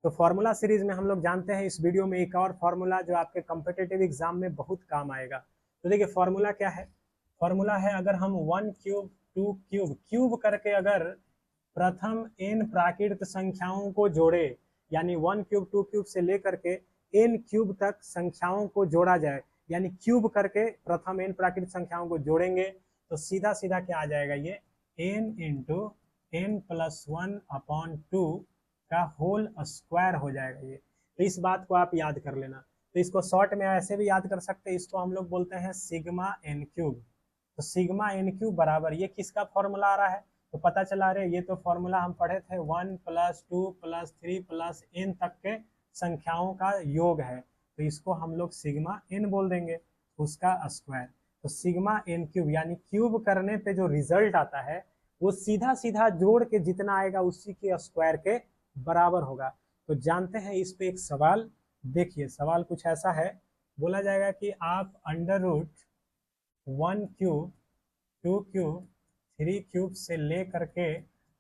तो formula series में हम लोग जानते हैं, इस वीडियो में एक और फॉर्मूला जो आपके कॉम्पिटिटिव एग्जाम में बहुत काम आएगा। तो देखिए फॉर्मूला क्या है। फॉर्मूला है, अगर हम 1 क्यूब 2 क्यूब क्यूब करके अगर प्रथम n प्राकृत संख्याओं को जोड़े, यानी 1 क्यूब 2 क्यूब से लेकर के n क्यूब तक संख्याओं को जोड़ा जाए, यानी क्यूब करके प्रथम n प्राकृत संख्याओं को जोड़ेंगे तो सीधा सीधा क्या आ जाएगा, ये n into n plus 1 upon 2 का होल स्क्वायर हो जाएगा ये। तो इस बात को आप याद कर लेना। तो इसको शॉर्ट में ऐसे भी याद कर सकते हैं, इसको हम लोग बोलते हैं सिग्मा एन क्यूब। तो सिग्मा एन क्यूब बराबर ये किसका फॉर्मूला आ रहा है, तो पता चला रहे ये तो फॉर्मूला हम पढ़े थे 1 प्लस 2 प्लस 3 प्लस n तक के संख्याओं का योग है। तो इसको हम लोग सिग्मा n बोल देंगे, उसका स्क्वायर। तो सिग्मा एन क्यूब यानी क्यूब करने पे जो रिजल्ट आता है वो सीधा सीधा जोड़ के जितना आएगा उसी के स्क्वायर के बराबर होगा। तो जानते हैं इस पे एक सवाल। देखिए सवाल कुछ ऐसा है, बोला जाएगा कि आप under root 1 cube 2 cube 3 cube से ले करके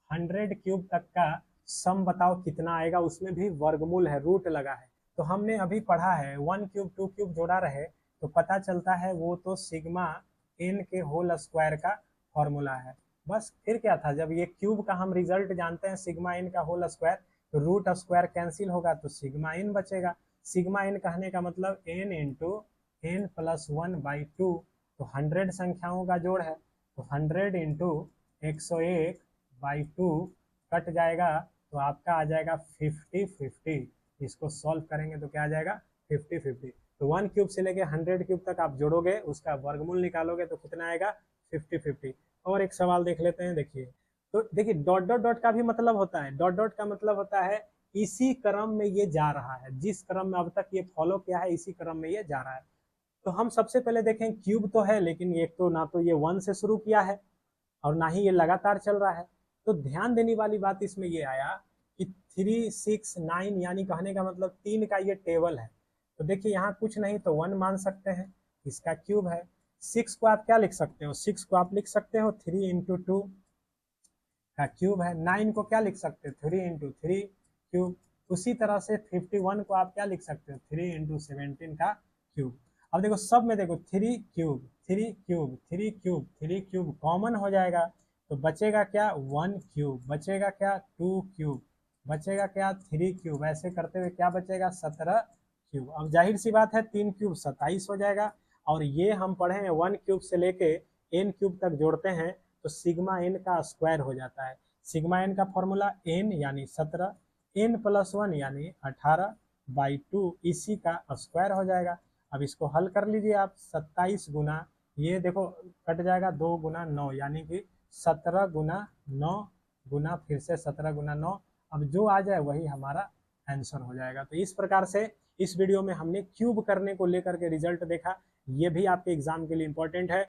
100 क्यूब तक का सम बताओ कितना आएगा, उसमें भी वर्गमूल है, रूट लगा है। तो हमने अभी पढ़ा है 1 क्यूब 2 क्यूब जोड़ा रहे तो पता चलता है वो तो सिग्मा एन के होल स्क्वायर का फॉर्मूला है। बस फिर क्या था, जब ये क्यूब का हम रिजल्ट जानते हैं सिग्मा एन का होल स्क्वायर, तो रूट स्क्वायर कैंसिल होगा तो सिग्मा एन बचेगा। सिग्मा एन कहने का मतलब n into n plus 1 by 2। तो 100 संख्याओं का जोड़ है, तो 100 इंटू 101 बाई 2 कट जाएगा तो आपका आ जाएगा 50-50। इसको सॉल्व करेंगे तो क्या आ जाएगा 50-50। तो 1 क्यूब से लेके 100 क्यूब तक आप जोड़ोगे, उसका वर्गमूल निकालोगे तो कितना आएगा 50-50। और एक सवाल देख लेते हैं। देखिए तो देखिए डॉट डॉट डॉट का भी मतलब होता है, डॉट डॉट का मतलब होता है इसी क्रम में ये जा रहा है, जिस क्रम में अब तक ये फॉलो किया है इसी क्रम में ये जा रहा है। तो हम सबसे पहले देखें क्यूब तो है, लेकिन एक तो ना तो ये 1 से शुरू किया है और ना ही ये लगातार चल रहा है। तो ध्यान देने वाली बात इसमें ये आया कि 3 6 9 यानी कहने का मतलब 3 का ये टेबल है। तो देखिए यहाँ कुछ नहीं तो 1 मान सकते हैं, इसका क्यूब है। 6 को आप क्या लिख सकते हो, 6 को आप लिख सकते हो 3 इंटू 2 का क्यूब है। 9 को क्या लिख सकते हो 3 इंटू 3 क्यूब। उसी तरह से 51 को आप क्या लिख सकते हो 3 इंटू 17 का क्यूब। अब देखो सब में देखो 3 cube 3 cube 3 cube 3 cube common हो जाएगा, तो बचेगा क्या 1 क्यूब, बचेगा क्या 2 क्यूब, बचेगा क्या 3 क्यूब। ऐसे करते हुए क्या बचेगा 17 क्यूब। अब जाहिर सी बात है 3 क्यूब 27 हो जाएगा। और ये हम पढ़े हैं 1 क्यूब से लेके n क्यूब तक जोड़ते हैं तो सिग्मा n का स्क्वायर हो जाता है। सिग्मा n का फॉर्मूला n यानी 17, n प्लस 1 यानी 18 बाई 2 इसी का स्क्वायर हो जाएगा। अब इसको हल कर लीजिए आप, 27 गुना ये देखो कट जाएगा 2 गुना 9 यानी कि 17 गुना 9 गुना फिर से 17 गुना 9। अब जो आ जाए वही हमारा आंसर हो जाएगा। तो इस प्रकार से इस वीडियो में हमने क्यूब करने को लेकर के रिजल्ट देखा, ये भी आपके एग्जाम के लिए इंपॉर्टेंट है।